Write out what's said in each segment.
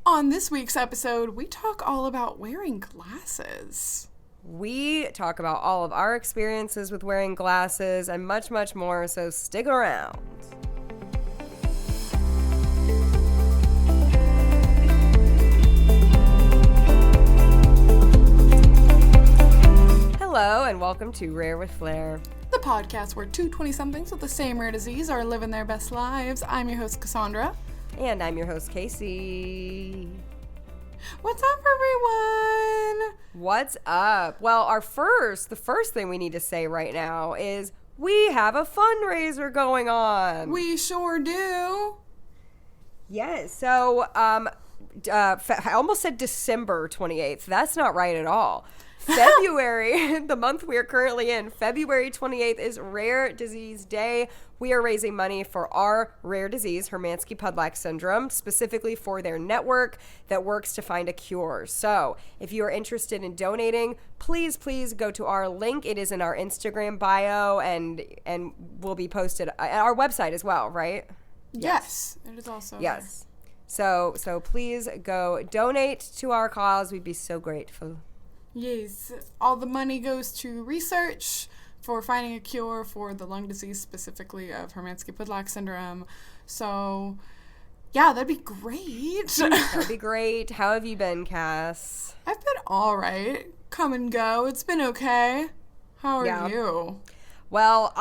On this week's episode, we talk all about wearing glasses. We talk about all of our experiences with wearing glasses and much, much more, so stick around. Hello, and welcome to Rare with Flair, the podcast where two 20-somethings with the same rare disease are living their best lives. I'm your host, Cassandra. And I'm your host, Casey. What's up, everyone? What's up? Well, the first thing we need to say right now is we have a fundraiser going on. We sure do. Yes. So, I almost said December 28th. That's not right at all. February, the month we are currently in, February 28th is Rare Disease Day. We are raising money for our rare disease, Hermansky-Pudlak syndrome, specifically for their network that works to find a cure. So if you are interested in donating, please go to our link. It is in our Instagram bio and will be posted at our website as well, right? Yes. It is also yes. So please go donate to our cause. We'd be so grateful. Yes, all the money goes to research for finding a cure for the lung disease, specifically of Hermansky-Pudlak syndrome. So, yeah, that'd be great. That'd be great. How have you been, Cass? I've been all right. Come and go. It's been okay. How are you? Well,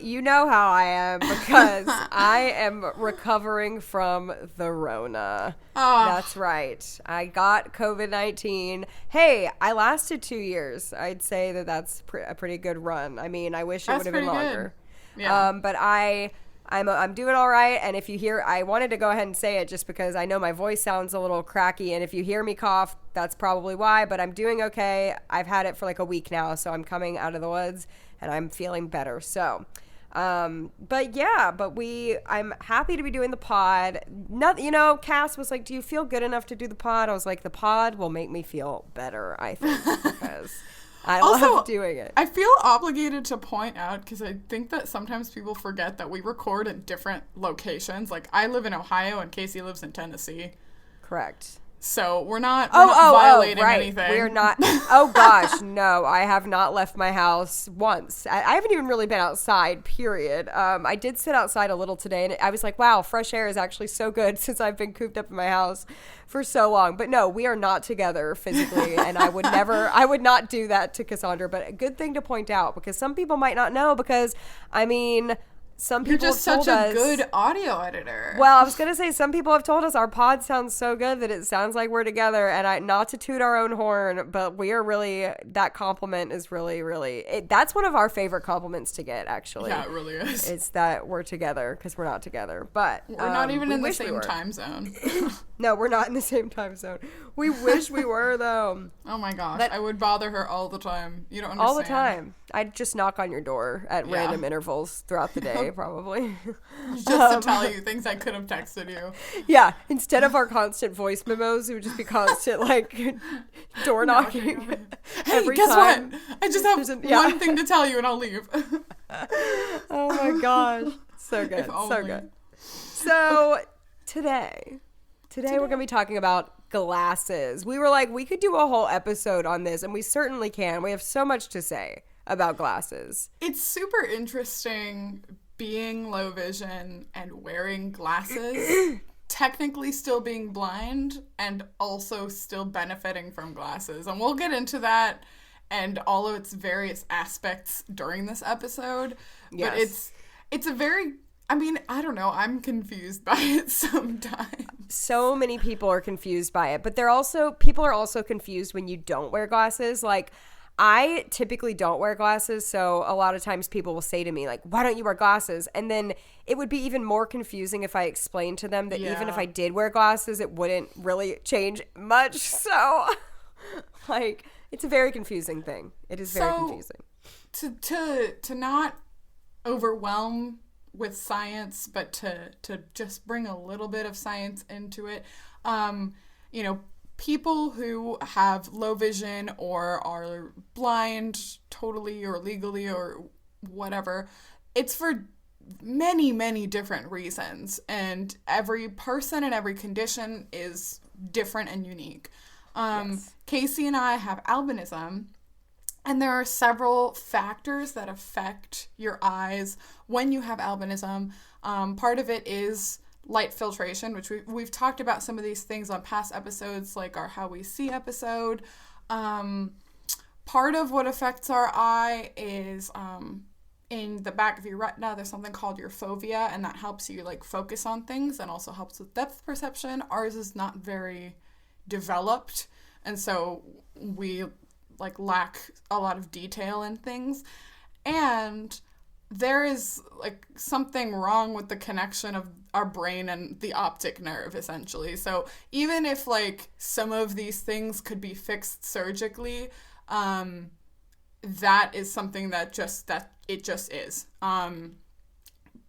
you know how I am because I am recovering from the Rona. Oh. That's right. I got COVID-19. Hey, I lasted 2 years. I'd say that's a pretty good run. I mean, I wish it would have been longer. Yeah. But I'm doing all right. And if you hear, I wanted to go ahead and say it just because I know my voice sounds a little cracky. And if you hear me cough, that's probably why. But I'm doing okay. I've had it for like a week now, so I'm coming out of the woods. And I'm feeling better. So, I'm happy to be doing the pod. Cass was like, do you feel good enough to do the pod? I was like, the pod will make me feel better, I think, because I love doing it. I feel obligated to point out, because I think that sometimes people forget that we record at different locations. Like, I live in Ohio and Casey lives in Tennessee. Correct. So we're not violating anything. We're not. Oh, gosh, no. I have not left my house once. I haven't even really been outside, period. I did sit outside a little today, and I was like, wow, fresh air is actually so good since I've been cooped up in my house for so long. But no, we are not together physically, and I would not do that to Cassandra. But a good thing to point out, because some people might not know, because, I mean... Some people You're just have told such a us, good audio editor. Well, I was going to say, some people have told us our pod sounds so good that it sounds like we're together. And not to toot our own horn, but we are really, that compliment is really, really, that's one of our favorite compliments to get, actually. Yeah, it really is. It's that we're together because we're not together. But we're not even in the same time zone. No, we're not in the same time zone. We wish we were, though. Oh my gosh. I would bother her all the time. You don't understand. All the time. I'd just knock on your door at random intervals throughout the day, probably. Just to tell you things I could have texted you. Yeah. Instead of our constant voice memos, it would just be constant, door knocking. Hey, guess what? I just have one thing to tell you and I'll leave. Oh my gosh. So good. So good. So today we're going to be talking about glasses. We were like, we could do a whole episode on this, and we certainly can. We have so much to say about glasses. It's super interesting being low vision and wearing glasses, technically still being blind, and also still benefiting from glasses. And we'll get into that and all of its various aspects during this episode. Yes. But it's a very... I mean, I don't know. I'm confused by it sometimes. So many people are confused by it, but people are also confused when you don't wear glasses. Like, I typically don't wear glasses, so a lot of times people will say to me, like, why don't you wear glasses? And then it would be even more confusing if I explained to them that even if I did wear glasses, it wouldn't really change much. So, it's a very confusing thing. It is very confusing. To not overwhelm with science, but to just bring a little bit of science into it, people who have low vision or are blind totally or legally or whatever, it's for many, many different reasons. And every person and every condition is different and unique. Casey and I have albinism, and there are several factors that affect your eyes when you have albinism. Part of it is light filtration, which we've talked about some of these things on past episodes, like our How We See episode. Part of what affects our eye is in the back of your retina, there's something called your fovea, and that helps you like focus on things and also helps with depth perception. Ours is not very developed, and so we like lack a lot of detail in things. And there is like something wrong with the connection of our brain and the optic nerve, essentially. So even if like some of these things could be fixed surgically, that is something that it just is.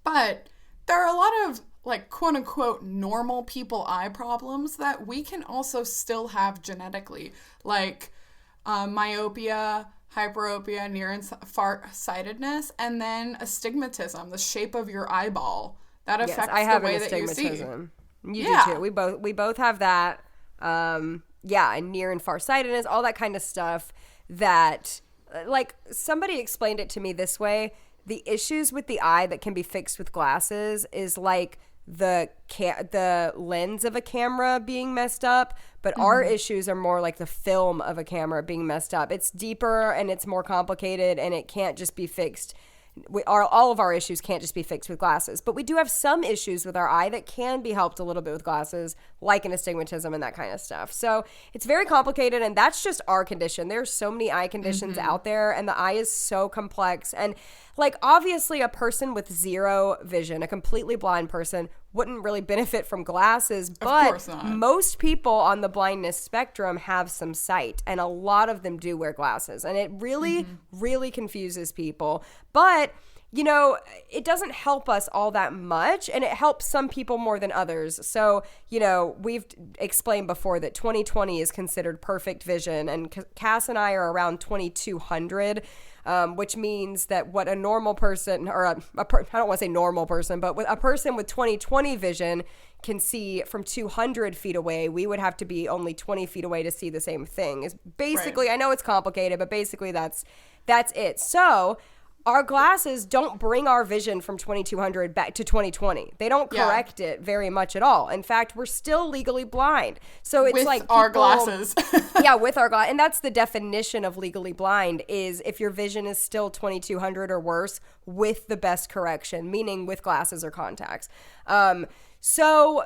But there are a lot of like quote unquote normal people eye problems that we can also still have genetically, like myopia, hyperopia, near and far-sightedness, and then astigmatism, the shape of your eyeball. That affects the way that you see. You do too. We both have that. And near and far-sightedness, all that kind of stuff that, like, somebody explained it to me this way. The issues with the eye that can be fixed with glasses is like the lens of a camera being messed up, but our issues are more like the film of a camera being messed up. It's deeper and it's more complicated, and it can't just be fixed. All of our issues can't just be fixed with glasses, but we do have some issues with our eye that can be helped a little bit with glasses, like an astigmatism and that kind of stuff. So it's very complicated, and that's just our condition. There's so many eye conditions out there, and the eye is so complex. And like, obviously a person with zero vision, a completely blind person, wouldn't really benefit from glasses, but most people on the blindness spectrum have some sight, and a lot of them do wear glasses, and it really, really confuses people. But, you know, it doesn't help us all that much, and it helps some people more than others. So, you know, we've explained before that 20/20 is considered perfect vision, and Cass and I are around 2200, which means that what a normal person, or I don't want to say normal person, but a person with 20/20 vision can see from 200 feet away, we would have to be only 20 feet away to see the same thing. Is basically, right. I know it's complicated, but basically that's it. So our glasses don't bring our vision from 2200 back to 20/20. They don't correct it very much at all. In fact, we're still legally blind. So it's with our glasses. With our glasses. And that's the definition of legally blind, is if your vision is still 2200 or worse with the best correction, meaning with glasses or contacts. So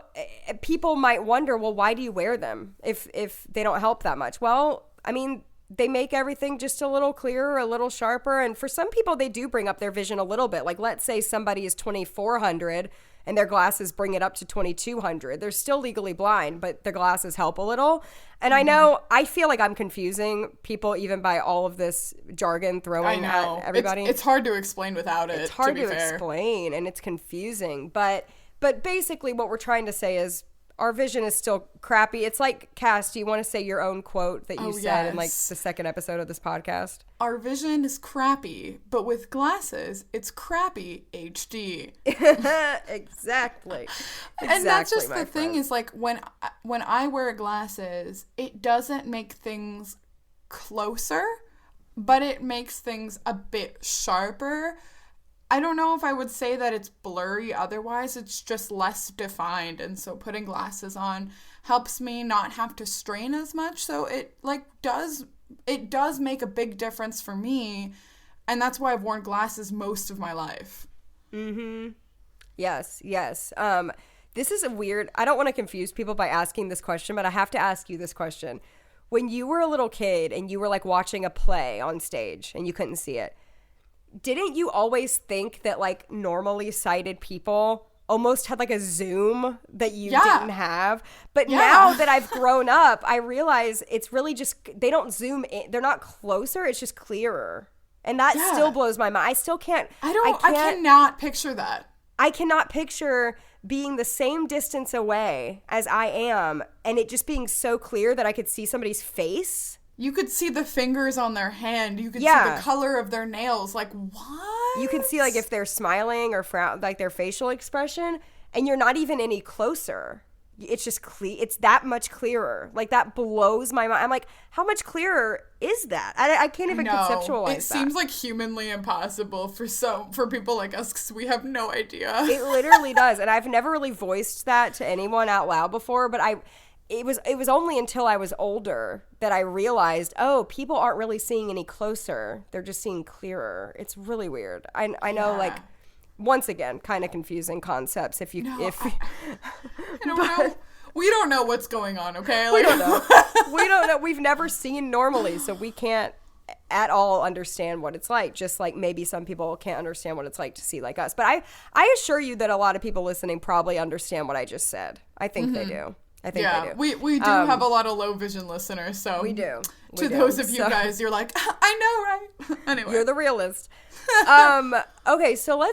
people might wonder, well, why do you wear them if they don't help that much? Well, I mean, they make everything just a little clearer, a little sharper. And for some people, they do bring up their vision a little bit. Like, let's say somebody is 2400 and their glasses bring it up to 2200. They're still legally blind, but their glasses help a little. And I feel like I'm confusing people even by all of this jargon throwing at everybody. It's hard to explain without it. It's hard to explain, and it's confusing. But basically what we're trying to say is, our vision is still crappy. It's like, Cass, do you want to say your own quote that you said in like the second episode of this podcast? Our vision is crappy, but with glasses, it's crappy HD. Exactly. And that's just the thing, is like when I wear glasses, it doesn't make things closer, but it makes things a bit sharper. I don't know if I would say that it's blurry otherwise. It's just less defined. And so putting glasses on helps me not have to strain as much. So it does make a big difference for me. And that's why I've worn glasses most of my life. Yes. This is I don't want to confuse people by asking this question, but I have to ask you this question. When you were a little kid and you were like watching a play on stage and you couldn't see it, didn't you always think that like normally sighted people almost had like a zoom that you didn't have? But now that I've grown up, I realize it's really just, they don't zoom in. They're not closer. It's just clearer. And that still blows my mind. I still can't. I cannot picture that. I cannot picture being the same distance away as I am and it just being so clear that I could see somebody's face. You could see the fingers on their hand. You could see the color of their nails. Like, what? You can see, like, if they're smiling or like their facial expression, and you're not even any closer. it's just it's that much clearer. Like, that blows my mind. I'm like, how much clearer is that? I can't even conceptualize that. It seems like humanly impossible for people like us, because we have no idea. It literally does. And I've never really voiced that to anyone out loud before, but it was only until I was older that I realized, oh, people aren't really seeing any closer. They're just seeing clearer. It's really weird. I know, like, once again, kind of confusing concepts. I don't know. We don't know what's going on, okay? We don't know. We don't know. We've never seen normally, so we can't at all understand what it's like. Just like maybe some people can't understand what it's like to see like us. But I assure you that a lot of people listening probably understand what I just said. I think they do. I think they do. We do have a lot of low vision listeners, so we do. Those of you guys, you're like, I know, right? Anyway, you're the realist. Okay, so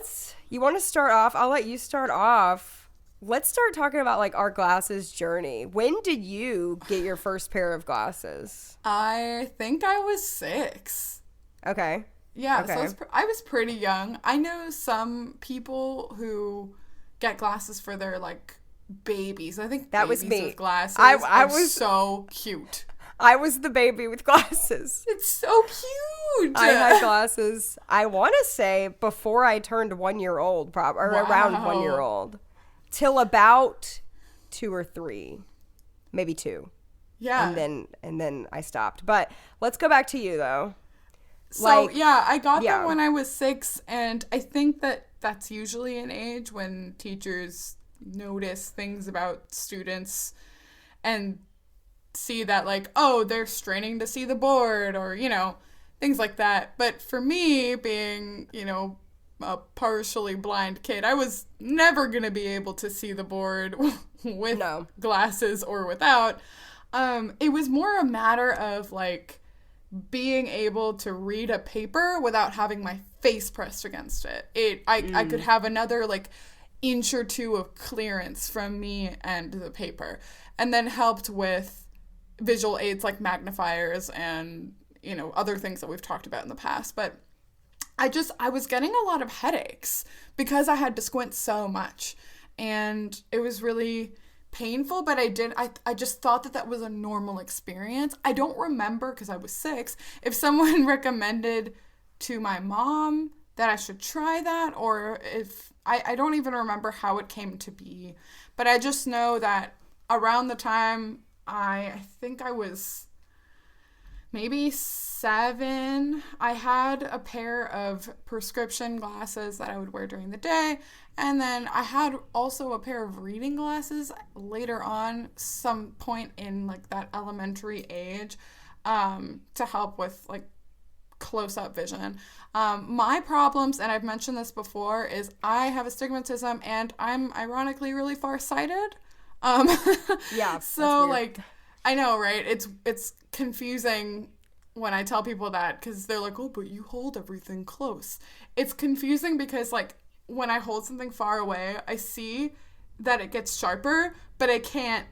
you want to start off? I'll let you start off. Let's start talking about like our glasses journey. When did you get your first pair of glasses? I think I was 6. Okay. Yeah, okay. So I was pretty young. I know some people who get glasses for their like babies. I think that was me. With glasses I was so cute. I was the baby with glasses. It's so cute. I had glasses, I want to say, before I turned 1 year old, around 1 year old, till about 2 or 3, maybe 2. Yeah. And then I stopped. But let's go back to you though. So I got them when I was 6, and I think that's usually an age when teachers notice things about students and see that, like, oh, they're straining to see the board, or, you know, things like that. But for me, being, you know, a partially blind kid, I was never going to be able to see the board with glasses or without. It was more a matter of, like, being able to read a paper without having my face pressed against it. I could have another, like, inch or two of clearance from me and the paper, and then helped with visual aids like magnifiers and, you know, other things that we've talked about in the past. But I was getting a lot of headaches because I had to squint so much, and it was really painful. But I just thought that was a normal experience. I don't remember, because I was 6, if someone recommended to my mom that I should try that, or if I don't even remember how it came to be. But I just know that around the time I think I was maybe 7, I had a pair of prescription glasses that I would wear during the day. And then I had also a pair of reading glasses later on, some point in like that elementary age, to help with like close-up vision. My problems, and I've mentioned this before, is I have astigmatism, and I'm ironically really farsighted. Yeah. So like, I know, right? It's confusing when I tell people that, because they're like, oh, but you hold everything close. It's confusing because, like, when I hold something far away, I see that it gets sharper, but I can't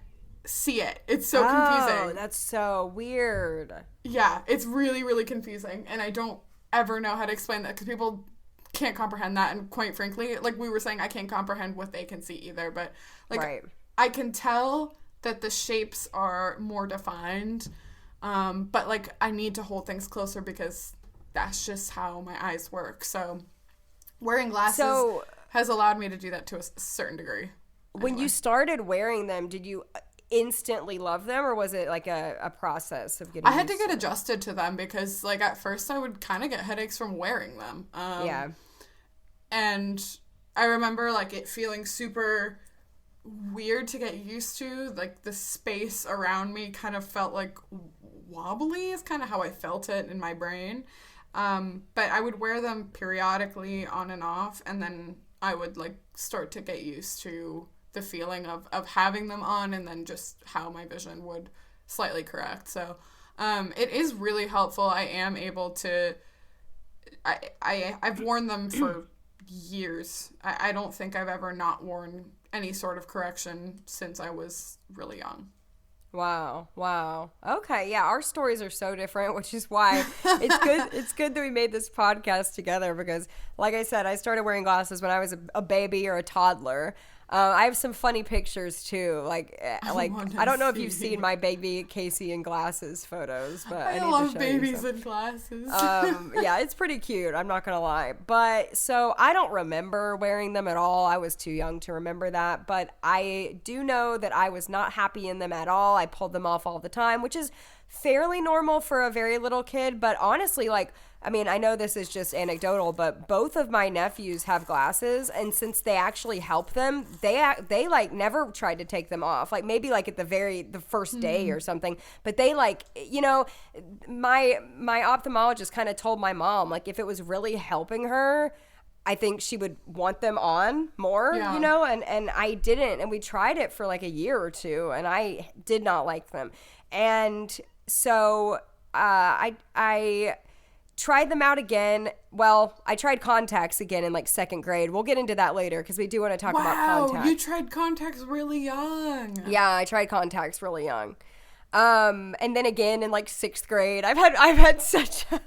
see it. It's so confusing. Oh, that's so weird. Yeah, it's really, really confusing, and I don't ever know how to explain that, because people can't comprehend that, and quite frankly, like we were saying, I can't comprehend what they can see either, but like, right. I can tell that the shapes are more defined, but like I need to hold things closer because that's just how my eyes work. So wearing glasses has allowed me to do that to a certain degree. When you started wearing them, did you instantly love them, or was it like a process of getting I had to get adjusted to them, because like at first I would kind of get headaches from wearing them. And I remember like it feeling super weird to get used to. Like the space around me kind of felt like wobbly, is kind of how I felt it in my brain. But I would wear them periodically on and off, and then I would like start to get used to the feeling of having them on, and then just how my vision would slightly correct. So it is really helpful. I am able to I've worn them for years. I don't think I've ever not worn any sort of correction since I was really young. Wow. Okay, yeah, our stories are so different, which is why it's good that we made this podcast together, because like I said, I started wearing glasses when I was a baby or a toddler. I have some funny pictures too. I don't know if you've see. seen my baby Casey in glasses photos, but I need love to show you babies some. in glasses. Yeah, it's pretty cute. I'm not gonna lie. But so I don't remember wearing them at all. I was too young to remember that. But I do know that I was not happy in them at all. I pulled them off all the time, which is fairly normal for a very little kid. But honestly, I know this is just anecdotal, but both of my nephews have glasses, and since they actually help them, they never tried to take them off. Like maybe at the first day or something, but they my ophthalmologist kind of told my mom if it was really helping her, I think she would want them on more, and I didn't, and we tried it for a year or two, and I did not like them, and so I tried them out again. Well, I tried contacts again in second grade. We'll get into that later because we do want to talk about contacts. Wow, you tried contacts really young. Yeah, I tried contacts really young. And then again in sixth grade. I've had such a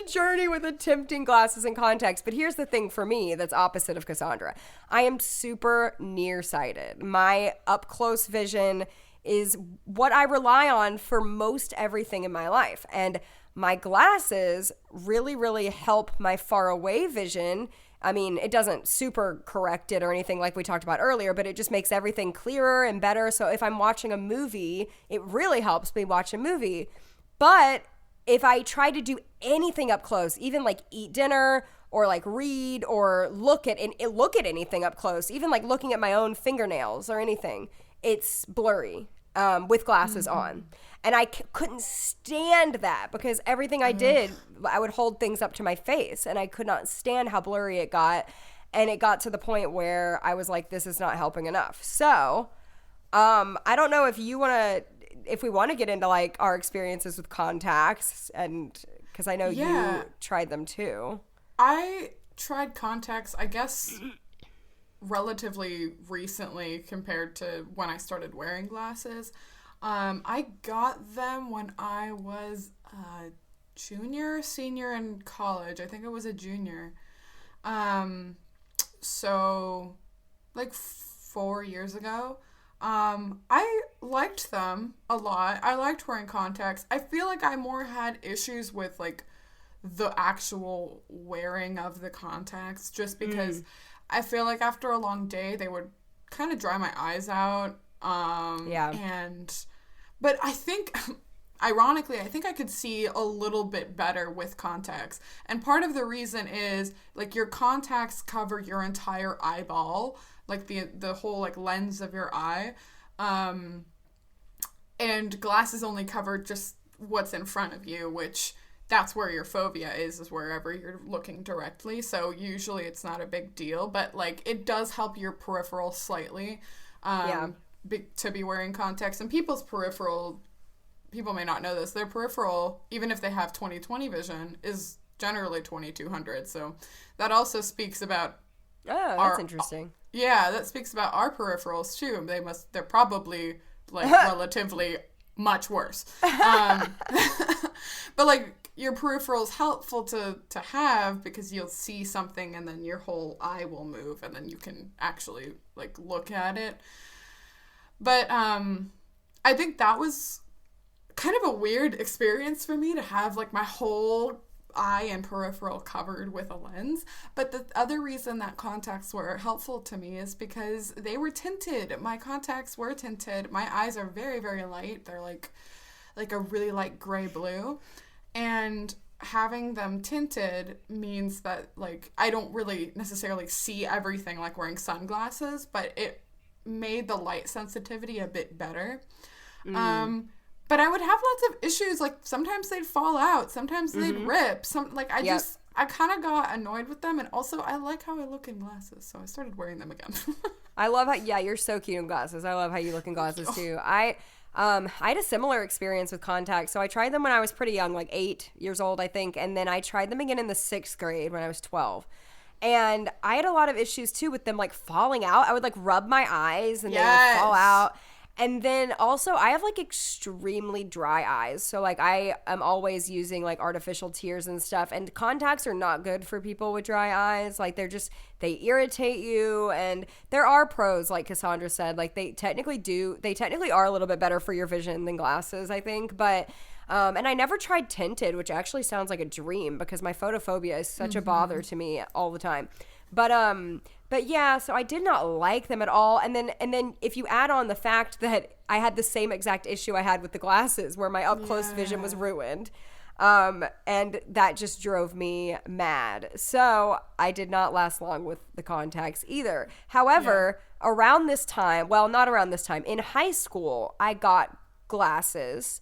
journey with attempting glasses and contacts. But here's the thing for me that's opposite of Cassandra. I am super nearsighted. My up close vision is what I rely on for most everything in my life. And my glasses really, really help my far away vision. I mean, it doesn't super correct it or anything like we talked about earlier, but it just makes everything clearer and better. So if I'm watching a movie, it really helps me watch a movie. But if I try to do anything up close, even eat dinner or read or look at anything up close, even looking at my own fingernails or anything, it's blurry with glasses on. And I couldn't stand that because everything I did, I would hold things up to my face, and I could not stand how blurry it got. And it got to the point where I was like, this is not helping enough. So I don't know if we want to get into our experiences with contacts, and because I know you tried them too. I tried contacts, I guess, relatively recently compared to when I started wearing glasses. I got them when I was a senior in college. I think I was a junior. So 4 years ago. I liked them a lot. I liked wearing contacts. I feel like I more had issues with the actual wearing of the contacts just because I feel like after a long day they would kind of dry my eyes out. But I think, ironically, I think I could see a little bit better with contacts. And part of the reason is, your contacts cover your entire eyeball, the whole, lens of your eye. And glasses only cover just what's in front of you, which that's where your fovea is wherever you're looking directly. So usually it's not a big deal, but, it does help your peripheral slightly. To be wearing contacts, and people may not know this, their peripheral, even if they have 20/20 vision, is generally 2200. So that also speaks about that's interesting. Yeah, that speaks about our peripherals too. They're probably relatively much worse. But your peripheral's helpful to have because you'll see something and then your whole eye will move and then you can actually look at it. But I think that was kind of a weird experience for me to have my whole eye and peripheral covered with a lens. But the other reason that contacts were helpful to me is because they were tinted. My contacts were tinted. My eyes are very, very light. They're like a really light gray blue. And having them tinted means that I don't really necessarily see everything like wearing sunglasses, but it made the light sensitivity a bit better. But I would have lots of issues. Sometimes they'd fall out, sometimes they'd rip. I kind of got annoyed with them, and also I like how I look in glasses, so I started wearing them again. I love how you're so cute in glasses. I love how you look in glasses too. I had a similar experience with contacts. So I tried them when I was pretty young, 8 years old, I think, and then I tried them again in the 6th grade when I was 12. And I had a lot of issues too with them falling out. I would rub my eyes and they would fall out. And then also I have like extremely dry eyes. So like I am always using like artificial tears and stuff, and contacts are not good for people with dry eyes. Like they irritate you, and there are pros, like Cassandra said, like they technically are a little bit better for your vision than glasses, I think. But and I never tried tinted, which actually sounds like a dream because my photophobia is such a bother to me all the time. But yeah, so I did not like them at all. And then if you add on the fact that I had the same exact issue I had with the glasses, where my up close vision was ruined, and that just drove me mad. So I did not last long with the contacts either. However, around this time, well, not around this time, in high school, I got glasses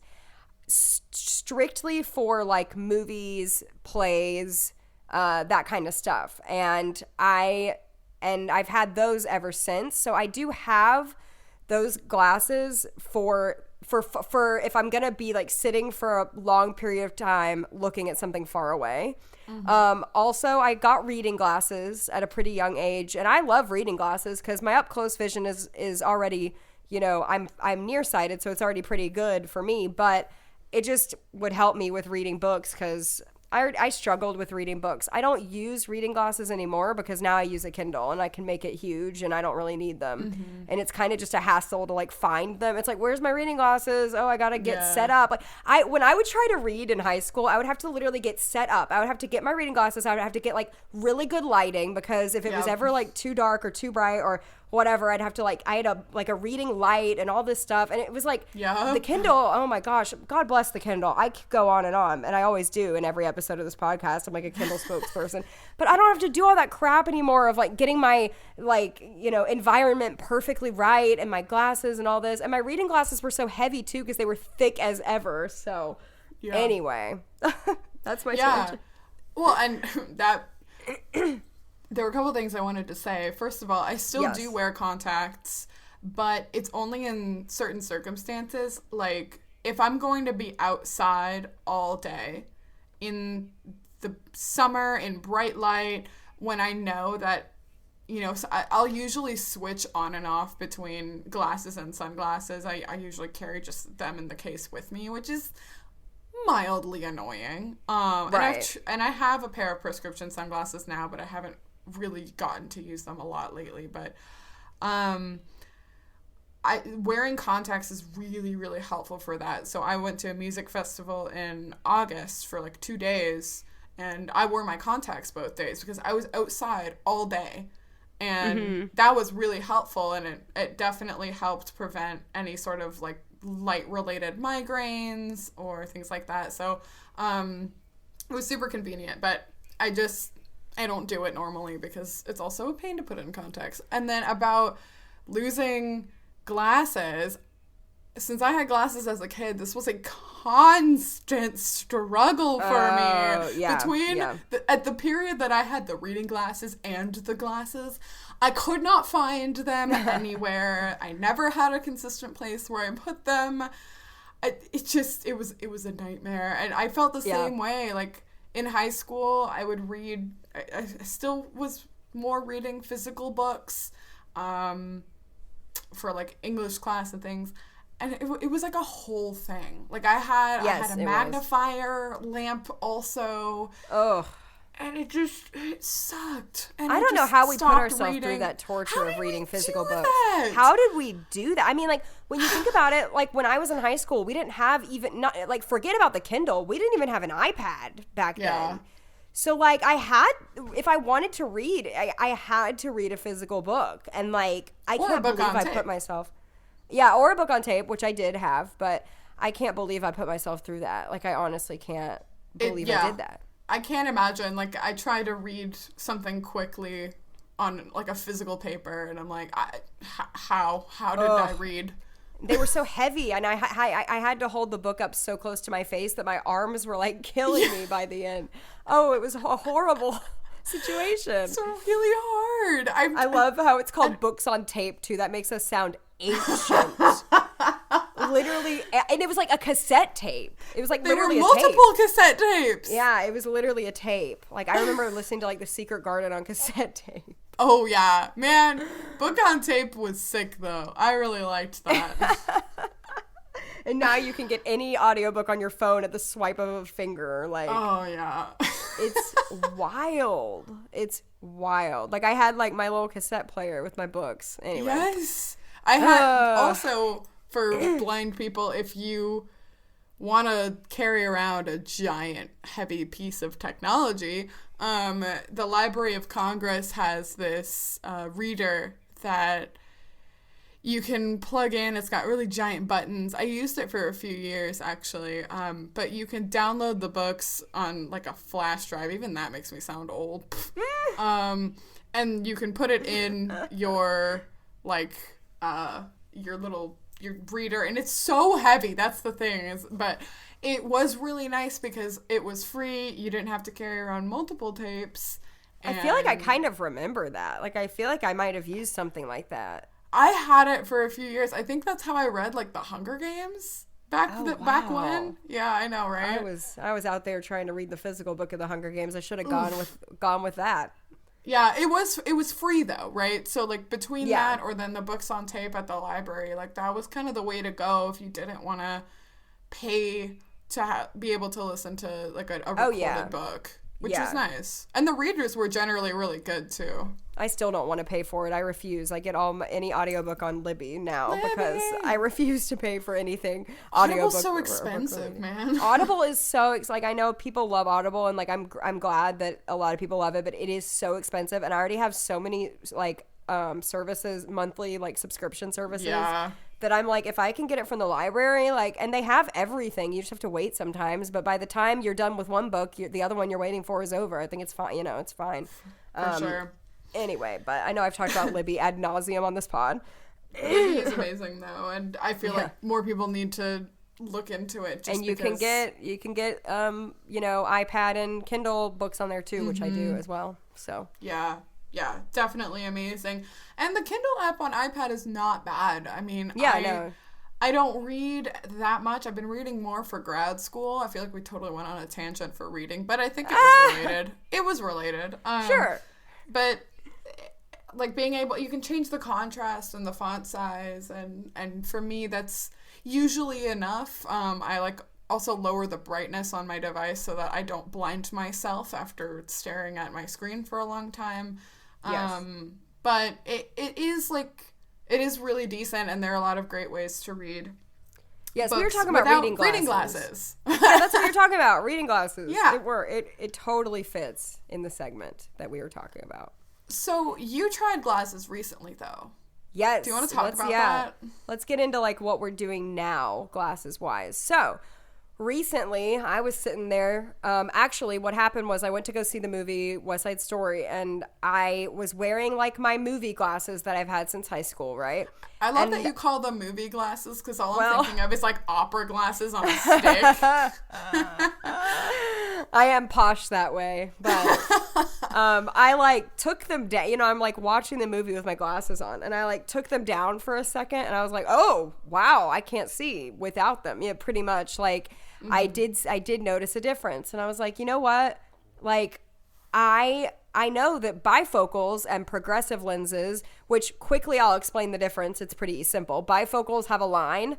strictly for like movies, plays, that kind of stuff. And I've had those ever since. So I do have those glasses for if I'm going to be like sitting for a long period of time looking at something far away. Also, I got reading glasses at a pretty young age, and I love reading glasses because my up close vision is already, you know, I'm nearsighted, so it's already pretty good for me, but it just would help me with reading books because I struggled with reading books. I don't use reading glasses anymore because now I use a Kindle and I can make it huge and I don't really need them. And it's kind of just a hassle to like find them. It's like, where's my reading glasses? Oh, I got to get set up. Like when I would try to read in high school, I would have to literally get set up. I would have to get my reading glasses. I would have to get like really good lighting because if it was ever like too dark or too bright or whatever, I'd have to like, I had a reading light and all this stuff. And it was like the Kindle, oh my gosh, God bless the Kindle. I could go on, and I always do in every episode of this podcast. I'm like a Kindle spokesperson, but I don't have to do all that crap anymore of like getting my like, you know, environment perfectly right and my glasses and all this. And my reading glasses were so heavy too because they were thick as ever. So anyway, that's my tangent. Well, and that... There were a couple things I wanted to say. First of all, I still do wear contacts, but it's only in certain circumstances. Like, if I'm going to be outside all day in the summer in bright light, when I know that, you know, so I'll usually switch on and off between glasses and sunglasses. I usually carry just them in the case with me, which is mildly annoying. Right. And I have a pair of prescription sunglasses now, but I haven't really gotten to use them a lot lately. But wearing contacts is really, really helpful for that. So I went to a music festival in August for like 2 days, and I wore my contacts both days because I was outside all day. And that was really helpful, and it definitely helped prevent any sort of like light-related migraines or things like that. So it was super convenient, but I don't do it normally because it's also a pain to put in contacts. And then about losing glasses, since I had glasses as a kid, this was a constant struggle for me. Between at the period that I had the reading glasses and the glasses, I could not find them anywhere. I never had a consistent place where I put them. It was a nightmare, and I felt the same way. Like in high school, I would read. I still was more reading physical books, for like English class and things. And it was like a whole thing. Like I had a magnifier lamp also. Oh. And it sucked. And I don't know how we put ourselves through that torture of reading physical books. How did we do that? I mean, like, when you think about it, like, when I was in high school, we didn't have forget about the Kindle. We didn't even have an iPad back then. So, like, if I wanted to read, I had to read a physical book. And, like, I can't believe I put myself... Yeah, or a book on tape, which I did have, but I can't believe I put myself through that. Like, I honestly can't believe I did that. I can't imagine. Like, I try to read something quickly on, like, a physical paper, and I'm like, how did I read? They were so heavy, and I had to hold the book up so close to my face that my arms were, like, killing me by the end. Oh, it was a horrible situation. It's really hard. I love how it's called books on tape, too. That makes us sound ancient. Literally, and it was like a cassette tape. It was like literally a tape. There were multiple cassette tapes. Yeah, it was literally a tape. Like I remember listening to like The Secret Garden on cassette tape. Oh, yeah. Man, Book on Tape was sick, though. I really liked that. And now you can get any audiobook on your phone at the swipe of a finger. Like, Oh, yeah. it's wild. It's wild. Like, I had, like, my little cassette player with my books. Anyway. Yes. I had also, for blind people, if you want to carry around a giant, heavy piece of technology, the Library of Congress has this reader that you can plug in. It's got really giant buttons. I used it for a few years, actually. But you can download the books on, like, a flash drive. Even that makes me sound old. And you can put it in your, like, your reader. And it's so heavy. That's the thing. But it was really nice because it was free. You didn't have to carry around multiple tapes. I feel like I kind of remember that. Like, I feel like I might have used something like that. I had it for a few years. I think that's how I read, like, the Hunger Games back wow. when. Yeah, I know, right? I was out there trying to read the physical book of the Hunger Games. I should have gone with that. Yeah, it was free though, right? So like between that or then the books on tape at the library, like that was kind of the way to go if you didn't want to pay to be able to listen to like a recorded book, which is nice. And the readers were generally really good too. I still don't want to pay for it. I refuse. I get any audiobook on Libby now because I refuse to pay for anything audiobook. Audible's so expensive, man. Audible is so like I know people love Audible and like I'm glad that a lot of people love it, but it is so expensive and I already have so many like services, monthly like subscription services that I'm like if I can get it from the library like and they have everything. You just have to wait sometimes, but by the time you're done with one book, the other one you're waiting for is over. I think it's fine, it's fine. For sure. Anyway, but I know I've talked about Libby ad nauseum on this pod. Libby is amazing though, and I feel like more people need to look into it. Just and you can get iPad and Kindle books on there too, which I do as well. So yeah, definitely amazing. And the Kindle app on iPad is not bad. I mean, I don't read that much. I've been reading more for grad school. I feel like we totally went on a tangent for reading, but I think it was related. It was related. Sure, but. Like being able, you can change the contrast and the font size, and for me that's usually enough. I like also lower the brightness on my device so that I don't blind myself after staring at my screen for a long time. Yes. But it is really decent, and there are a lot of great ways to read. Yes, we were talking about reading glasses. Yeah, that's what you're talking about. Reading glasses. Yeah, it totally fits in the segment that we were talking about. So you tried glasses recently, though. Yes. Do you want to talk about that? Let's get into like what we're doing now, glasses wise. So recently, I was sitting there. Actually, what happened was I went to go see the movie West Side Story, and I was wearing like my movie glasses that I've had since high school, right? I love that you call them movie glasses because all I'm thinking of is like opera glasses on a stick. I am posh that way, but I like took them down. I'm like watching the movie with my glasses on, and I like took them down for a second, and I was like, oh wow, I can't see without them. Yeah, pretty much like. Mm-hmm. I did notice a difference, and I was like, you know what? Like, I know that bifocals and progressive lenses, which quickly I'll explain the difference. It's pretty simple. Bifocals have a line,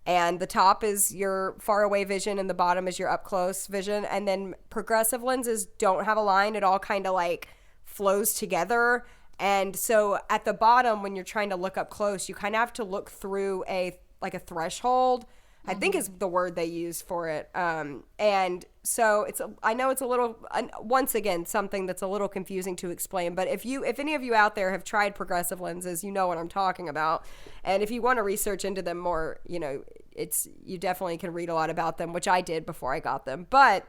and the top is your far away vision, and the bottom is your up close vision. And then progressive lenses don't have a line. It all kind of like flows together. And so at the bottom, when you're trying to look up close, you kind of have to look through a threshold. I think is the word they use for it. And so I know it's a little, once again, something that's a little confusing to explain, but if any of you out there have tried progressive lenses, you know what I'm talking about. And if you want to research into them more, you definitely can read a lot about them, which I did before I got them. But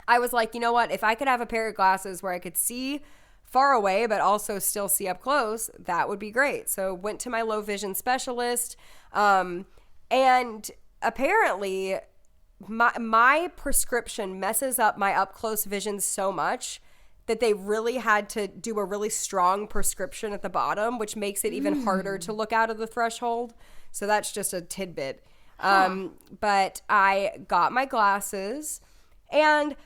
I was like, you know what, if I could have a pair of glasses where I could see far away, but also still see up close, that would be great. So went to my low vision specialist, and apparently my prescription messes up my up close vision so much that they really had to do a really strong prescription at the bottom, which makes it even harder to look out of the threshold. So that's just a tidbit. But I got my glasses, and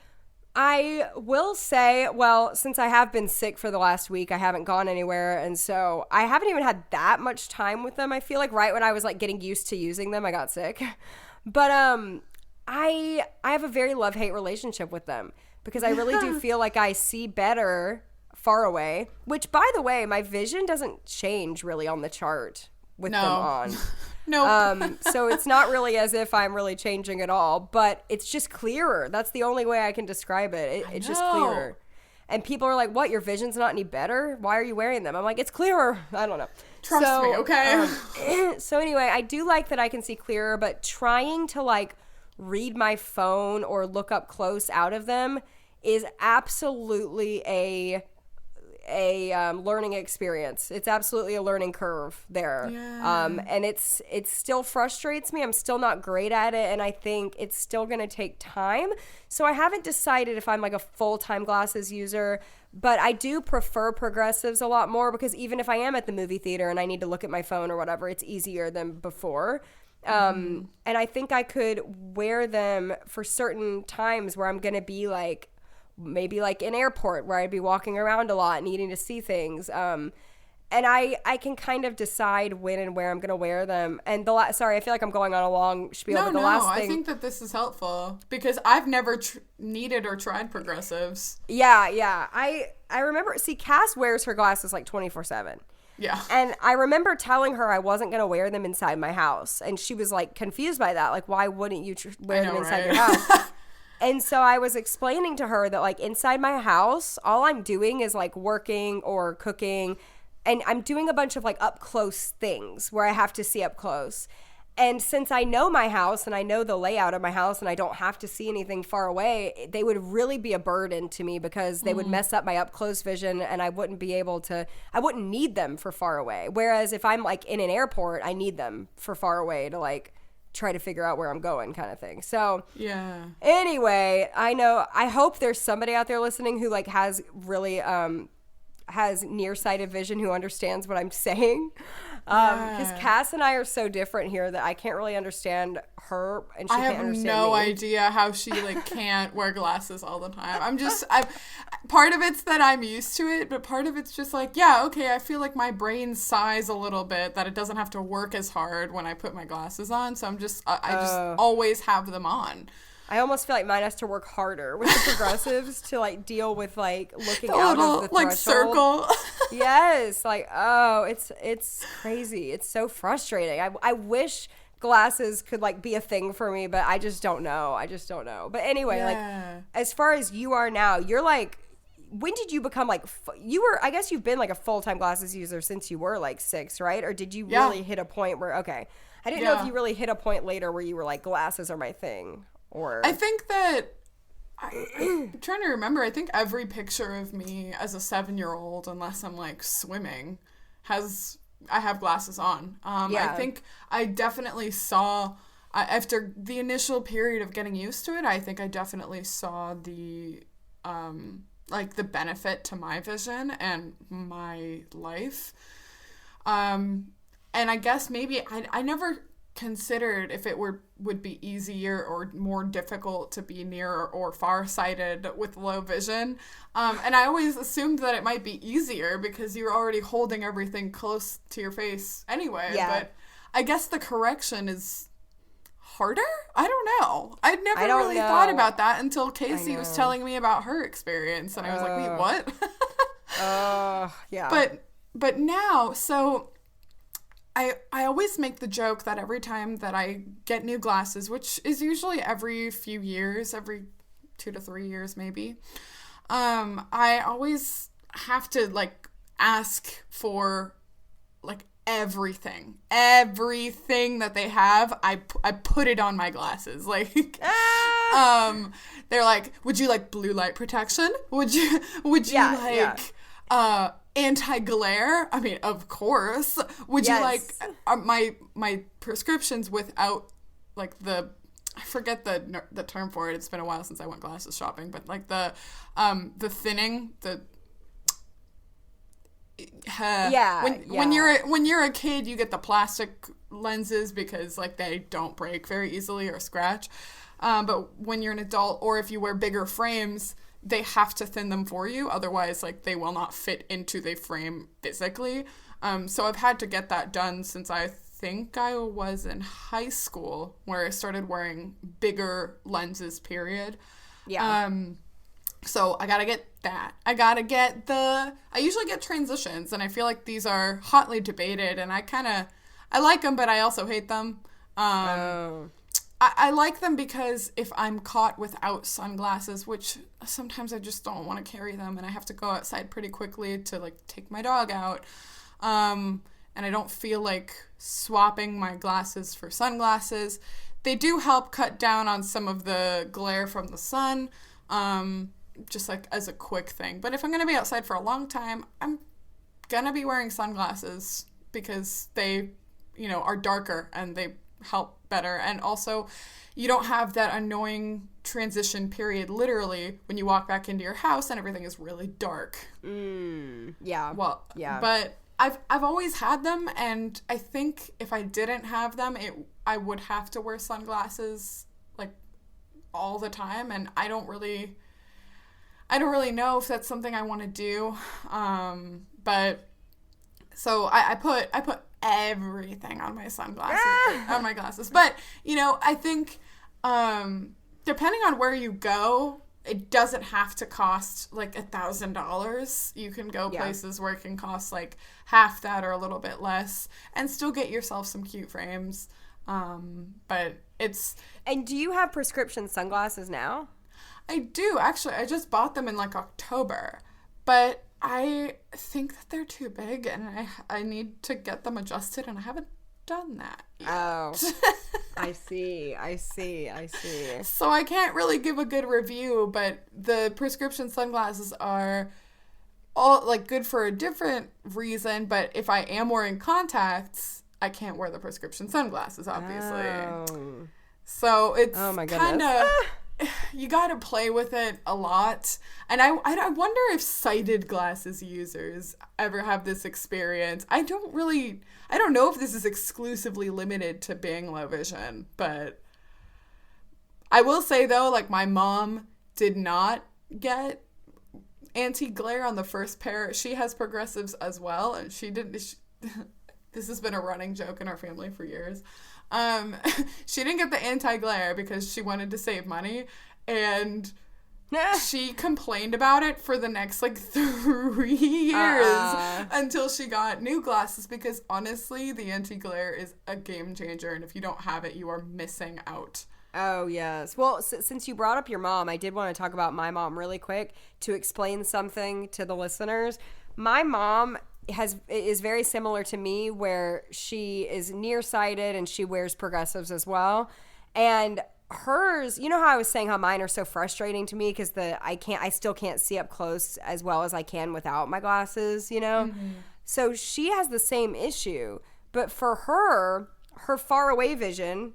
I will say, well, since I have been sick for the last week, I haven't gone anywhere. And so I haven't even had that much time with them. I feel like right when I was like getting used to using them, I got sick. But I have a very love-hate relationship with them because I really do feel like I see better far away, which by the way, my vision doesn't change really on the chart with them on. No. So it's not really as if I'm really changing at all, but it's just clearer. That's the only way I can describe it. It's just clearer. And people are like, what, your vision's not any better? Why are you wearing them? I'm like, it's clearer. I don't know. Trust me, okay? So anyway, I do like that I can see clearer, but trying to like read my phone or look up close out of them is absolutely a learning experience. It's absolutely a learning curve there. Yeah. And it still frustrates me. I'm still not great at it, and I think it's still going to take time. So I haven't decided if I'm like a full-time glasses user, but I do prefer progressives a lot more because even if I am at the movie theater and I need to look at my phone or whatever, it's easier than before. And I think I could wear them for certain times where I'm going to be like, maybe like an airport where I'd be walking around a lot needing to see things. And I can kind of decide when and where I'm going to wear them. And sorry, I feel like I'm going on a long spiel. No, but the last thing, I think that this is helpful because I've never needed or tried progressives. Yeah. I remember, see, Cass wears her glasses like 24/7. Yeah. And I remember telling her I wasn't going to wear them inside my house. And she was like confused by that. Like, why wouldn't you wear them inside your house? And so I was explaining to her that like inside my house, all I'm doing is like working or cooking. And I'm doing a bunch of like up close things where I have to see up close. And since I know my house and I know the layout of my house and I don't have to see anything far away, they would really be a burden to me because they would mess up my up close vision and I wouldn't need them for far away. Whereas if I'm like in an airport, I need them for far away to like try to figure out where I'm going kind of thing. So yeah. Anyway, I hope there's somebody out there listening who like has really, has nearsighted vision who understands what I'm saying. Because Cass and I are so different here that I can't really understand her and she can't understand me. I have no idea how she like can't wear glasses all the time. I'm part of it's that I'm used to it, but part of it's just like, yeah, okay, I feel like my brain sighs a little bit that it doesn't have to work as hard when I put my glasses on. So I just always have them on. I almost feel like mine has to work harder with the progressives to like deal with like looking out of the like threshold. circle. Yes, like it's crazy. It's so frustrating. I wish glasses could like be a thing for me, but I just don't know. But anyway, like as far as you are now, you're like, when did you become like I guess you've been like a full-time glasses user since you were like 6, right? Or did you really hit a point where I didn't know if you really hit a point later where you were like glasses are my thing. Or I think that I'm trying to remember. I think every picture of me as a 7-year-old, unless I'm like swimming, I have glasses on. I think I definitely saw after the initial period of getting used to it. I think I definitely saw the like the benefit to my vision and my life. And I guess maybe I never considered if it would be easier or more difficult to be near or farsighted with low vision. And I always assumed that it might be easier because you're already holding everything close to your face anyway. Yeah. But I guess the correction is harder? I don't know. I'd never really thought about that until Casey was telling me about her experience. And I was like, wait, what? Yeah. But now, so I always make the joke that every time that I get new glasses, which is usually every few years, every 2 to 3 years maybe, I always have to like ask for like everything that they have. I put it on my glasses. Like, they're like, would you like blue light protection? Would you anti-glare? I mean, of course. Would you like my prescriptions without like I forget the term for it. It's been a while since I went glasses shopping, but like the thinning, when you're a kid, you get the plastic lenses because like they don't break very easily or scratch. But when you're an adult, or if you wear bigger frames, they have to thin them for you. Otherwise, like, they will not fit into the frame physically. So I've had to get that done since I think I was in high school, where I started wearing bigger lenses, period. Yeah. So I gotta get that. I usually get transitions, and I feel like these are hotly debated, and I like them, but I also hate them. I like them because if I'm caught without sunglasses, which sometimes I just don't want to carry them, and I have to go outside pretty quickly to, like, take my dog out, and I don't feel like swapping my glasses for sunglasses, they do help cut down on some of the glare from the sun, just, like, as a quick thing. But if I'm going to be outside for a long time, I'm going to be wearing sunglasses because they, are darker and they help better. And also, you don't have that annoying transition period, literally, when you walk back into your house and everything is really dark. Yeah. Well, yeah. But I've always had them, and I think if I didn't have them, I would have to wear sunglasses, like, all the time, and I don't really know if that's something I want to do. But so I put everything on my sunglasses, on my glasses. But, I think, depending on where you go, it doesn't have to cost like $1,000. You can go places where it can cost like half that or a little bit less and still get yourself some cute frames. But it's... And do you have prescription sunglasses now? I do, actually. I just bought them in like October, but I think that they're too big and I need to get them adjusted, and I haven't done that yet. Oh, I see. So I can't really give a good review, but the prescription sunglasses are all like good for a different reason, but if I am wearing contacts, I can't wear the prescription sunglasses, obviously. Oh. So it's kind of... You gotta play with it a lot. And I wonder if sighted glasses users ever have this experience. I don't know if this is exclusively limited to being low vision, but I will say though, like, my mom did not get anti-glare on the first pair. She has progressives as well, and she didn't. This has been a running joke in our family for years. She didn't get the anti-glare because she wanted to save money, and she complained about it for the next like 3 years until she got new glasses, because honestly the anti-glare is a game changer, and if you don't have it, you are missing out. Oh, yes. Well, since you brought up your mom, I did want to talk about my mom really quick to explain something to the listeners. My mom is very similar to me, where she is nearsighted and she wears progressives as well. And hers, you know how I was saying how mine are so frustrating to me because I still can't see up close as well as I can without my glasses, Mm-hmm. So she has the same issue, but for her far away vision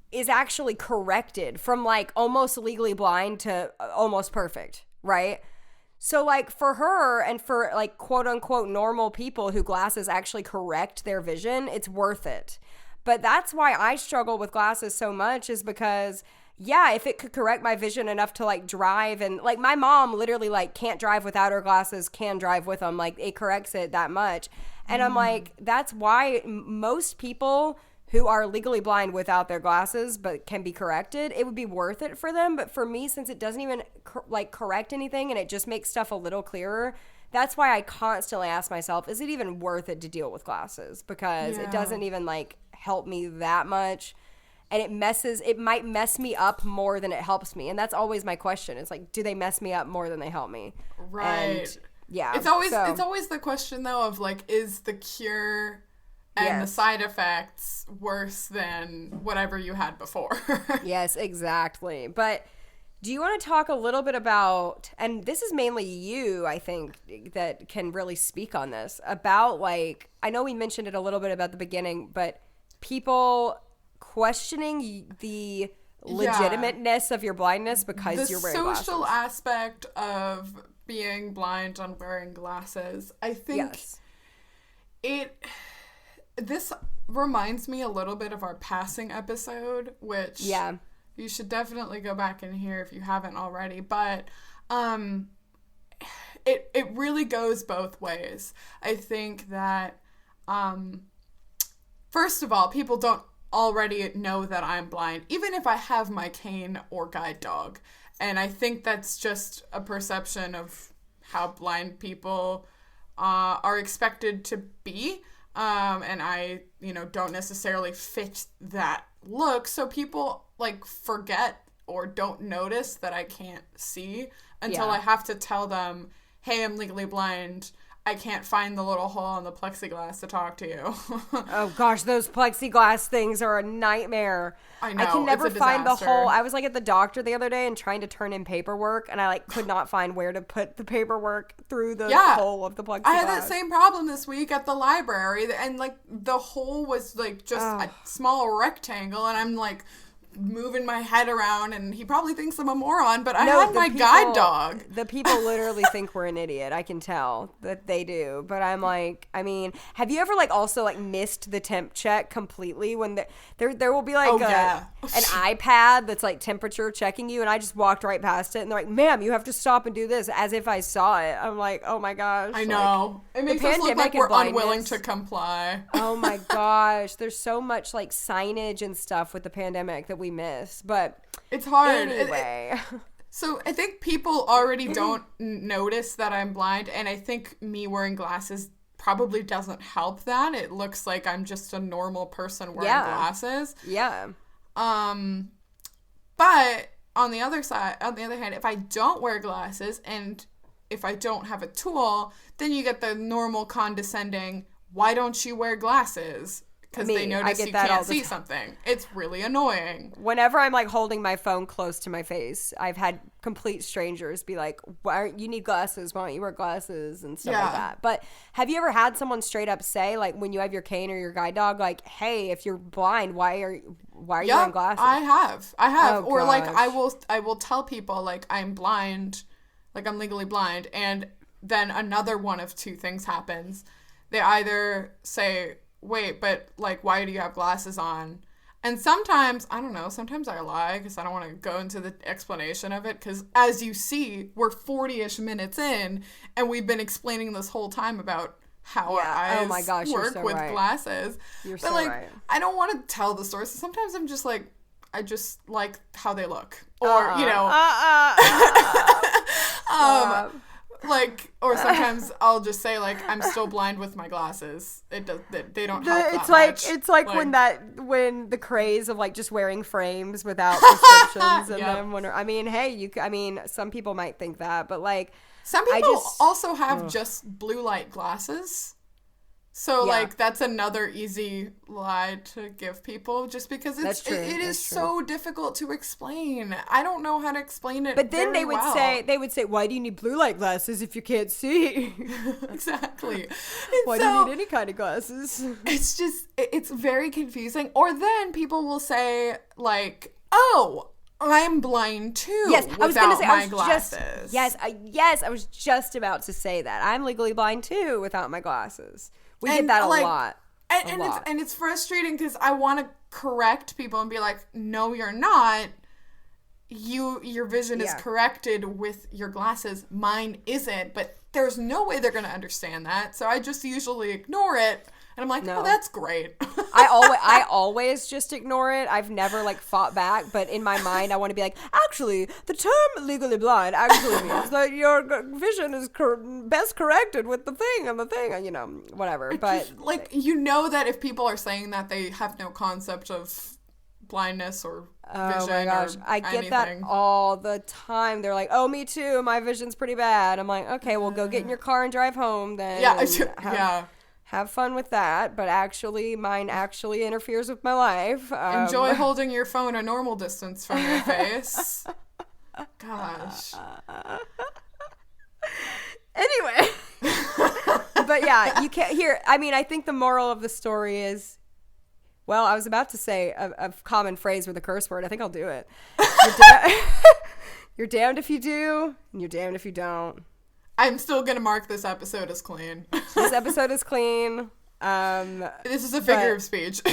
is actually corrected from like almost legally blind to almost perfect, right? So, like, for her and for, like, quote-unquote normal people who glasses actually correct their vision, it's worth it. But that's why I struggle with glasses so much, is because, yeah, if it could correct my vision enough to, like, drive, and, like, my mom literally, like, can't drive without her glasses, can drive with them. Like, it corrects it that much. And I'm like, that's why most people who are legally blind without their glasses but can be corrected, it would be worth it for them. But for me, since it doesn't even correct anything and it just makes stuff a little clearer, that's why I constantly ask myself, is it even worth it to deal with glasses? Because it doesn't even like help me that much, and it might mess me up more than it helps me. And that's always my question. It's like, do they mess me up more than they help me? Right. And, yeah. It's always the question though of like, is the cure and the side effects worse than whatever you had before? Yes, exactly. But do you want to talk a little bit about, and this is mainly you, I think, that can really speak on this, about like, I know we mentioned it a little bit about the beginning, but people questioning the legitimateness of your blindness because you're wearing glasses. The social aspect of being blind on wearing glasses. I think this reminds me a little bit of our passing episode, which you should definitely go back and hear if you haven't already. But it really goes both ways. I think that first of all, people don't already know that I'm blind, even if I have my cane or guide dog. And I think that's just a perception of how blind people are expected to be. And I, don't necessarily fit that look. So people like forget or don't notice that I can't see until I have to tell them, hey, I'm legally blind. I can't find the little hole in the plexiglass to talk to you. Oh gosh, those plexiglass things are a nightmare. I know. I can never it's a find the disaster. hole. I was like at the doctor the other day and trying to turn in paperwork, and I like could not find where to put the paperwork through the hole of the plexiglass. I had that same problem this week at the library, and like the hole was like just a small rectangle, and I'm like moving my head around, and he probably thinks I'm a moron, but I had my guide dog. The people literally think we're an idiot. I can tell that they do. But I'm like, I mean, have you ever like also like missed the temp check completely when there will be like an iPad that's like temperature checking you, and I just walked right past it, and they're like, ma'am, you have to stop and do this as if I saw it. I'm like, oh my gosh. I know. Like, it makes us look like we're unwilling to comply. Oh my gosh. There's so much like signage and stuff with the pandemic that we miss, but it's hard anyway. So I think people already don't notice that I'm blind, and I think me wearing glasses probably doesn't help that. It looks like I'm just a normal person wearing glasses. Yeah. But on the other hand, if I don't wear glasses and if I don't have a tool, then you get the normal condescending, why don't you wear glasses? Because they notice you can't see something. It's really annoying. Whenever I'm like holding my phone close to my face, I've had complete strangers be like, you need glasses, why don't you wear glasses and stuff like that. But have you ever had someone straight up say, like when you have your cane or your guide dog, like, hey, if you're blind, why are you wearing glasses? I have. Oh, or gosh. like I will tell people like I'm blind, like I'm legally blind, and then another one of two things happens. They either say, wait, but like, why do you have glasses on? And sometimes, I don't know, sometimes I lie because I don't want to go into the explanation of it, because as you see, we're 40-ish minutes in, and we've been explaining this whole time about how our eyes work with glasses. You're but so like, right. I don't want to tell the story, so sometimes I'm just like, I just like how they look. Or, like, or sometimes I'll just say like I'm still blind with my glasses. They don't help it's that like much. it's like when the craze of like just wearing frames without prescriptions and then some people might think that, but like some people also have just blue light glasses. So like that's another easy lie to give people, just because it is so difficult to explain. I don't know how to explain it. But then they would say, why do you need blue light glasses if you can't see? Exactly. Why do you need any kind of glasses? It's just it's very confusing. Or then people will say like, oh, I'm blind too. Yes, I was going to say my glasses. I was just about to say that. I'm legally blind too without my glasses. We get that a lot. And it's frustrating because I want to correct people and be like, no, you're not. Your vision is corrected with your glasses. Mine isn't. But there's no way they're going to understand that. So I just usually ignore it. And I'm like, no, that's great. I always just ignore it. I've never like fought back, but in my mind, I want to be like, actually, the term legally blind actually means that your vision is best corrected with the thing and whatever. But like, that if people are saying that, they have no concept of blindness or vision. Oh my gosh, I get that all the time. They're like, oh, me too. My vision's pretty bad. I'm like, okay, well, go get in your car and drive home then. Have fun with that, but actually, mine actually interferes with my life. Enjoy holding your phone a normal distance from your face. Gosh. Anyway. But yeah, you can't hear. I mean, I think the moral of the story is, well, I was about to say a common phrase with a curse word. I think I'll do it. You're damned if you do, and you're damned if you don't. I'm still going to mark this episode as clean. This episode is clean. This is a figure of speech.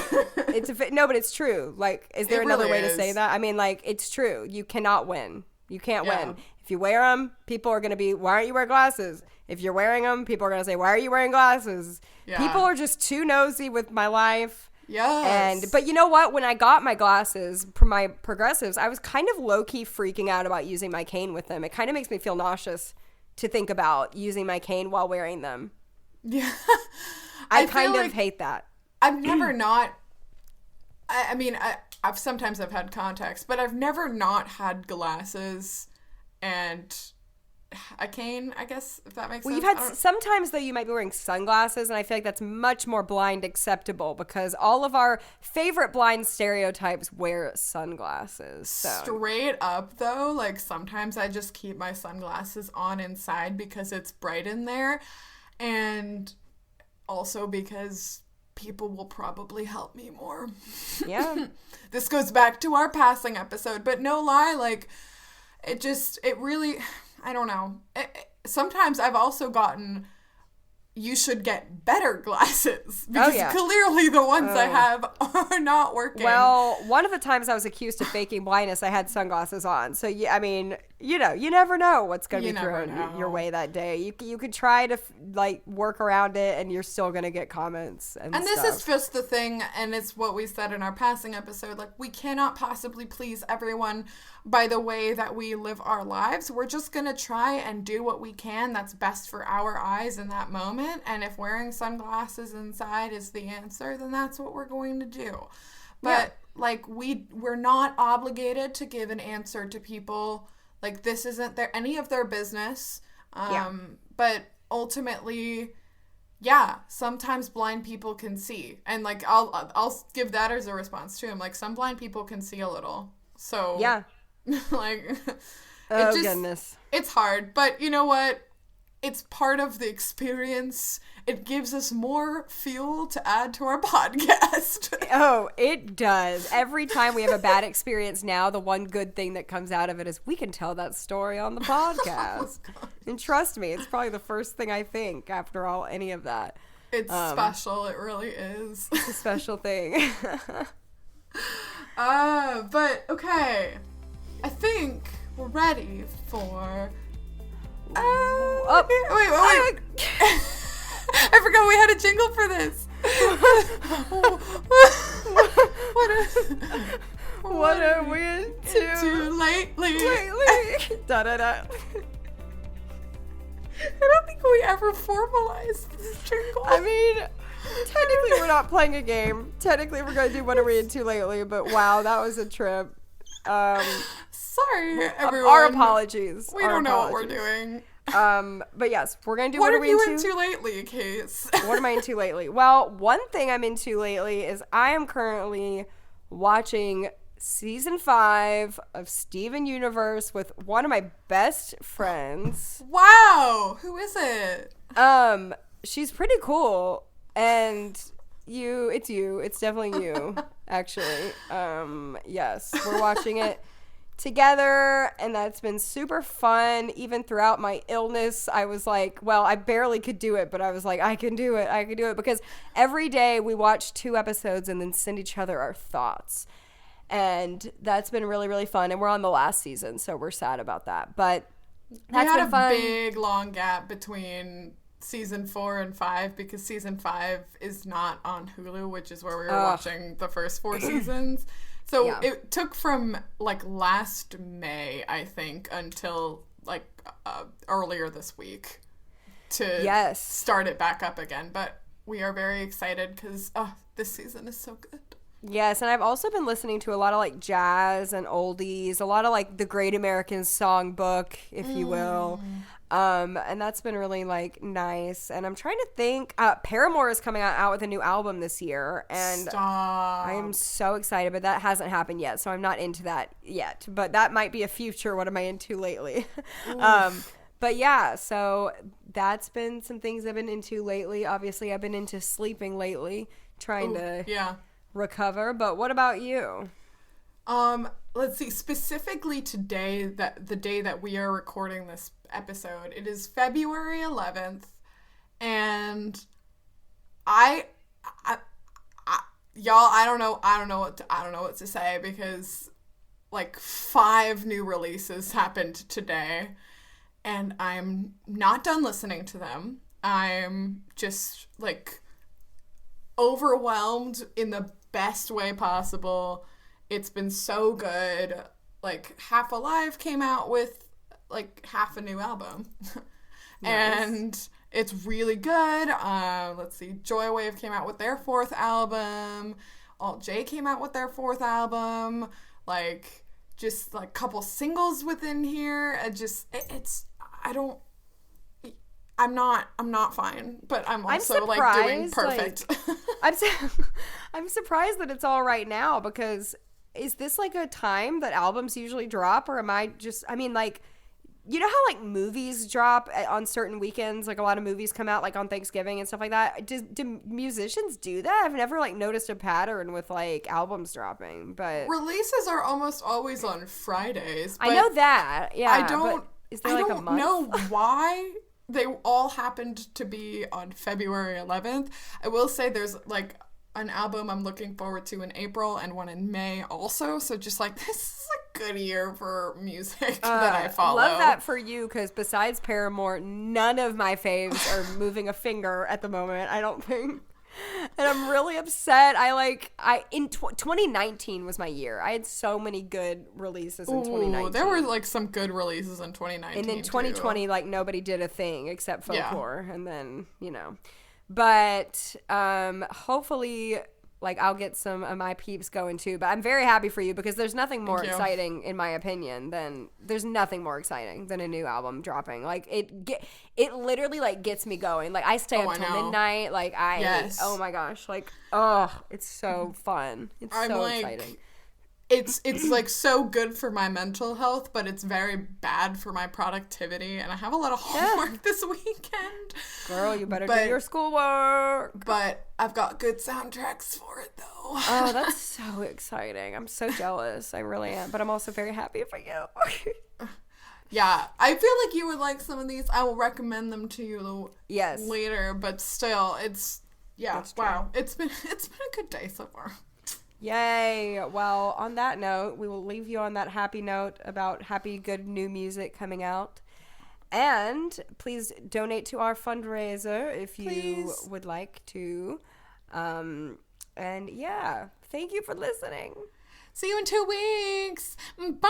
No, but it's true. Like, is there another way to say that? I mean, like, it's true. You cannot win. You can't Yeah. win. If you wear them, people are going to be, why aren't you wearing glasses? If you're wearing them, people are going to say, why are you wearing glasses? Yeah. People are just too nosy with my life. Yes. But you know what? When I got my glasses for my progressives, I was kind of low-key freaking out about using my cane with them. It kind of makes me feel nauseous to think about using my cane while wearing them. Yeah. I feel kind of like hate that. I've never not. I mean, I've sometimes I've had contacts, but I've never not had glasses and a cane, I guess, if that makes Well, sense. you've had sometimes though you might be wearing sunglasses, and I feel like that's much more blind acceptable because all of our favorite blind stereotypes wear sunglasses. So Straight up though, like sometimes I just keep my sunglasses on inside because it's bright in there, and also because people will probably help me more. yeah, This goes back to our passing episode, but no lie, like it really, I don't know. Sometimes I've also gotten, you should get better glasses because yeah. clearly the ones I have are not working. well, one of the times I was accused of faking blindness, I had sunglasses on. So yeah, I mean, you never know what's going to You be never thrown know. your way that day. You could try to like work around it, and you're still going to get comments and this stuff. is just the thing, and it's what we said in our passing episode, like we cannot possibly please everyone by the way that we live our lives. We're just going to try and do what we can that's best for our eyes in that moment, and if wearing sunglasses inside is the answer, then that's what we're going to do. But like we're not obligated to give an answer to people. Like this isn't any of their business. But ultimately, yeah, sometimes blind people can see, and like I'll give that as a response to him. Like some blind people can see a little, so yeah. like Oh goodness. it's hard, but you know what? It's part of the experience. It gives us more fuel to add to our podcast. Oh, it does. Every time we have a bad experience now, the one good thing that comes out of it is we can tell that story on the podcast. And trust me, it's probably the first thing I think after any of that. It's special. It really is. It's a special thing. But okay. I think we're ready for. Wait. I forgot we had a jingle for this. What are we into lately? Da da da. I don't think we ever formalized this jingle. I mean, technically we're not playing a game. Technically we're going to do what are we into lately, but wow, that was a trip. Sorry, everyone. Our apologies. We don't know what we're doing. But yes, we're going to do What what are are we you into? into lately, Case? What am I into lately? Well, one thing I'm into lately is I am currently watching season 5 of Steven Universe with one of my best friends. Wow, who is it? She's pretty cool, and it's definitely you, actually. Yes, we're watching it together, and that's been super fun. Even throughout my illness, I was like, well, I barely could do it, but I was like, I can do it, because every day we watch 2 episodes and then send each other our thoughts, and that's been really, really fun. And we're on the last season, so we're sad about that, but that's we been had fun. a big long gap between season 4 and 5 because season 5 is not on Hulu, which is where we were watching the first 4 seasons. So Yeah. it took from like last May, I think, until like earlier this week to start it back up again. But we are very excited because this season is so good. Yes, and I've also been listening to a lot of like jazz and oldies, a lot of like the Great American Songbook, if you will. And that's been really like nice. And I'm trying to think, Paramore is coming out with a new album this year, and Stop. I am so excited, but that hasn't happened yet, so I'm not into that yet. But that might be a future what am I into lately. But yeah, so that's been some things I've been into lately. Obviously, I've been into sleeping lately, trying to recover. But what about you? Let's see, specifically today, the day that we are recording this episode, it is February 11th, and y'all, I don't know what to say, because like 5 new releases happened today, and I'm not done listening to them. I'm just like overwhelmed in the best way possible. It's been so good. Like Half Alive came out with like half a new album. And it's really good. Let's see, Joywave came out with their 4th album. Alt J came out with their 4th album. Like, just like couple singles within here. I'm not fine, but I'm also like doing perfect. Like, I'm surprised that it's all right now, because is this like a time that albums usually drop, or am I just, I mean, like, you know how like movies drop on certain weekends, like a lot of movies come out like on Thanksgiving and stuff like that. Do musicians do that? I've never like noticed a pattern with like albums dropping, but releases are almost always on Fridays. I know that. Yeah. I don't is there like a month? know why they all happened to be on February 11th. I will say there's like an album I'm looking forward to in April and one in May also. So just like, this is a good year for music that I follow. Love that for you, because besides Paramore, none of my faves are moving a finger at the moment, I don't think. And I'm really upset. 2019 was my year. I had so many good releases in 2019. There were like some good releases in 2019. And then 2020, too. Like nobody did a thing except Folklore. Yeah. And then, you know. But hopefully, like, I'll get some of my peeps going too. But I'm very happy for you, because there's nothing more exciting, in my opinion, there's nothing more exciting than a new album dropping. Like, it literally like gets me going. Like, I stay up till midnight. Like, oh my gosh, like, it's so fun. It's so exciting. It's like so good for my mental health, but it's very bad for my productivity, and I have a lot of homework this weekend. Girl, you better do your schoolwork. But I've got good soundtracks for it, though. Oh, that's so exciting. I'm so jealous. I really am. But I'm also very happy for you. Yeah, I feel like you would like some of these. I will recommend them to you later, but still, wow. It's been a good day so far. Yay. Well, on that note, we will leave you on that happy note about happy, good new music coming out. And please donate to our fundraiser if you would like to. And yeah, thank you for listening. See you in 2 weeks. Bye.